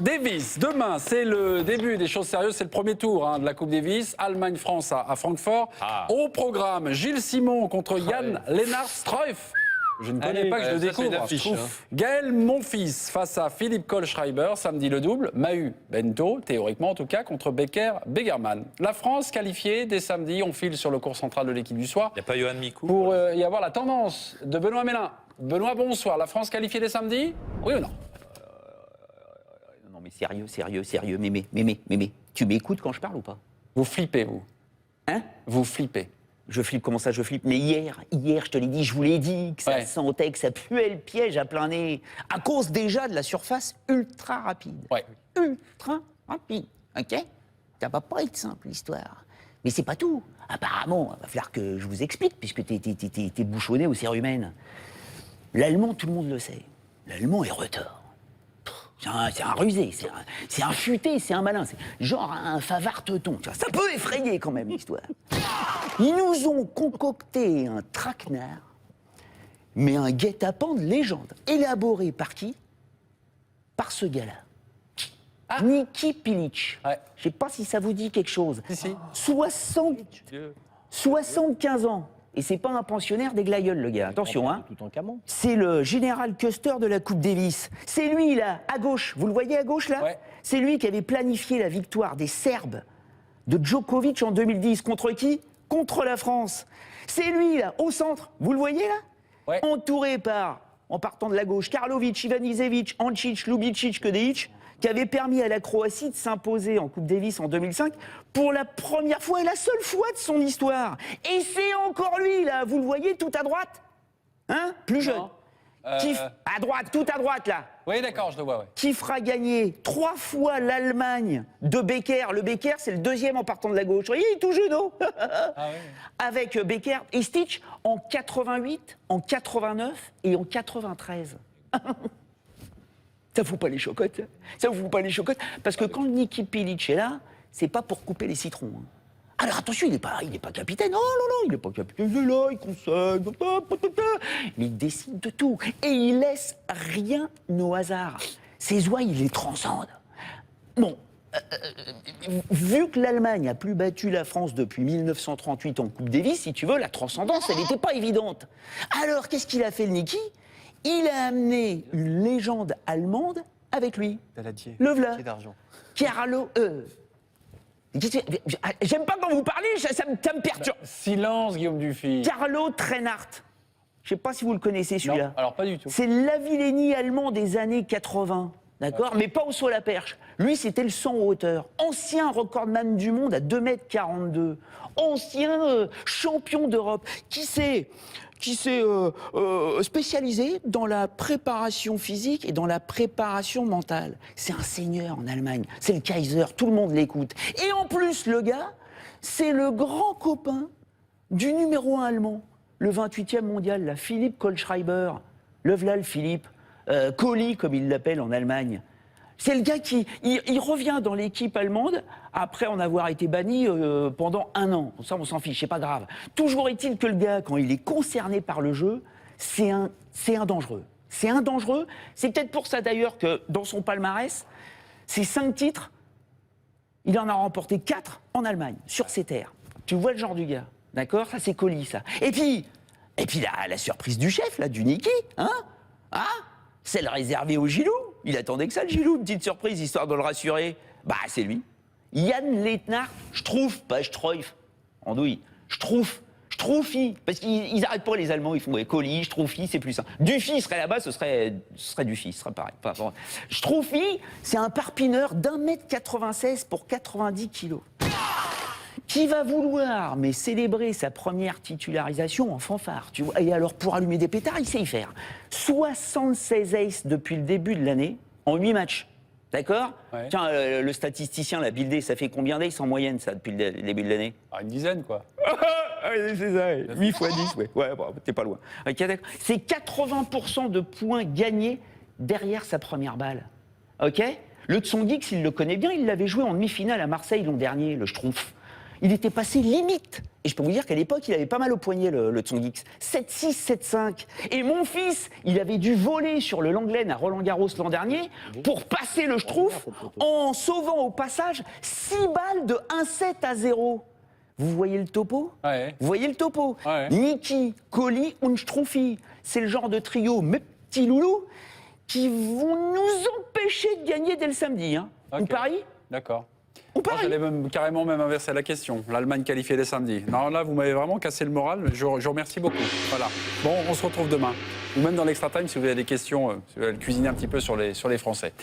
Davis, demain, c'est le début des choses sérieuses. C'est le premier tour de la Coupe Davis. Allemagne-France à Francfort. Au programme, Gilles Simon contre Jan Lennart Struff. Je ne connais pas, que je le découvre. Gaël Monfils face à Philippe Kohlschreiber, samedi le double. Mahut Bento, théoriquement en tout cas, contre Becker Begerman. La France qualifiée dès samedi. On file sur le cours central de l'équipe du soir. Il n'y a pas Johan Mikou pour y avoir la tendance de Benoît Mélin. Benoît, bonsoir. La France qualifiée dès samedi? Oui ou non? Non mais sérieux, mémé. Tu m'écoutes quand je parle ou pas? Vous flippez, vous? Hein? Vous flippez? Je flippe, comment ça je flippe? Mais hier, je te l'ai dit, je vous l'ai dit, que ça sentait, que ça puait le piège à plein nez. À cause déjà de la surface ultra rapide. Ultra rapide, ok? Ça va pas être simple l'histoire. Mais c'est pas tout. Apparemment, il va falloir que je vous explique, puisque t'es bouchonné aux cérumen. L'allemand, tout le monde le sait. L'allemand est retard. C'est un rusé, c'est un futé, c'est un malin, c'est genre un favart-teuton. Ça peut effrayer quand même l'histoire. Ils nous ont concocté un traquenard, mais un guet-apens de légende. Élaboré par qui? Par ce gars-là. Niki Pilic. Je sais pas si ça vous dit quelque chose. Si. 75 ans. Et c'est pas un pensionnaire des glaïeuls, le gars. Attention, hein. C'est le général Custer de la Coupe Davis. C'est lui, là, à gauche. Vous le voyez à gauche, là? C'est lui qui avait planifié la victoire des Serbes de Djokovic en 2010. Contre qui? Contre la France. C'est lui, là, au centre. Vous le voyez, là? Entouré par, en partant de la gauche, Karlovic, Ivanisevic, Ancic, Lubicic, Kedeic, qui avait permis à la Croatie de s'imposer en Coupe Davis en 2005 pour la première fois et la seule fois de son histoire. Et c'est encore lui, là, vous le voyez, tout à droite? Hein? Plus jeune. À droite, tout à droite, là. Oui, d'accord, je le vois, Qui fera gagner 3 fois l'Allemagne de Becker. Le Becker, c'est le deuxième en partant de la gauche. Vous voyez, il est tout jeune, non? Avec Becker et Stitch en 88, en 89 et en 93. Ça vous fout pas les chocottes? Ça vous fout pas les chocottes? Parce que quand le Niki Pilic est là, c'est pas pour couper les citrons. Alors attention, il est pas capitaine. Oh non, il est pas capitaine. Il est là, il conseille. Mais il décide de tout. Et il laisse rien au hasard. Ses oies, il les transcende. Bon, vu que l'Allemagne a plus battu la France depuis 1938 en Coupe Davis, si tu veux, la transcendance, elle n'était pas évidente. Alors, qu'est-ce qu'il a fait, le Niki? Il a amené une légende allemande avec lui. Daladier. Le v'là. D'argent. Carlo. J'aime pas quand vous parlez, ça me perturbe. Silence, Guillaume Dufy. Carlo Treinart. Je sais pas si vous le connaissez, celui-là. Non, alors pas du tout. C'est l'Avileni allemand des années 80. D'accord? Mais pas au saut à la perche. Lui, c'était le 100 en hauteur. Ancien recordman du monde à 2,42 m. Ancien champion d'Europe. Qui s'est spécialisé dans la préparation physique et dans la préparation mentale. C'est un seigneur en Allemagne. C'est le Kaiser. Tout le monde l'écoute. Et en plus, le gars, c'est le grand copain du numéro 1 allemand. Le 28e mondial, là, Philippe Kohlschreiber. Le v'là, le Philippe. Kohli, comme il l'appelle en Allemagne. C'est le gars qui il revient dans l'équipe allemande après en avoir été banni pendant 1 an. Ça, on s'en fiche, c'est pas grave. Toujours est-il que le gars, quand il est concerné par le jeu, c'est un dangereux. C'est un dangereux. C'est peut-être pour ça d'ailleurs que dans son palmarès, ses 5 titres, il en a remporté 4 en Allemagne, sur ses terres. Tu vois le genre du gars, d'accord? Ça, c'est Kohli, ça. Et puis la surprise du chef, là, du Niki, hein? Celle réservée au Gilou. Il attendait que ça, le Gilou, une petite surprise, histoire de le rassurer. Bah, c'est lui. Jan Lennart Struff, pas Struff, andouille. Struffi, parce qu'ils n'arrêtent pas les Allemands, ils font Kohli, Struffi, c'est plus simple. Dufy serait là-bas, ce serait Dufy, ce serait pareil. Struffi, c'est un parpineur d'1,96 m pour 90 kg. Qui va vouloir célébrer sa première titularisation en fanfare, tu vois. Et alors, pour allumer des pétards, il sait y faire. 76 aces depuis le début de l'année, en 8 matchs. D'accord? Tiens, le statisticien, la Bildé, ça fait combien d'aces en moyenne, ça, depuis le début de l'année? Une dizaine, quoi. C'est ça, 8 fois 10, ouais, t'es pas loin. C'est 80% de points gagnés derrière sa première balle. Ok? Le Tsongix, il le connaît bien, il l'avait joué en demi-finale à Marseille l'an dernier, le Schtroumpf. Il était passé limite. Et je peux vous dire qu'à l'époque, il avait pas mal au poignet, le Tsongyx. 7-6, 7-5. Et mon fils, il avait dû voler sur le Langlaine à Roland-Garros l'an dernier pour passer le Schtroumpf en sauvant au passage 6 balles de 1-7 à 0. Vous voyez le topo? Ouais. Vous voyez le topo? Ouais. Niki, Colli und Schtroumpfi. C'est le genre de trio, mes petits loulous, qui vont nous empêcher de gagner dès le samedi. Hein. Ok. On parie? D'accord. On Moi, parie. j'allais carrément inverser la question. L'Allemagne qualifiée dès samedi. Non, là, vous m'avez vraiment cassé le moral. Je vous remercie beaucoup. Voilà. Bon, on se retrouve demain. Ou même dans l'extra time si vous avez des questions, si vous voulez cuisiner un petit peu sur les Français.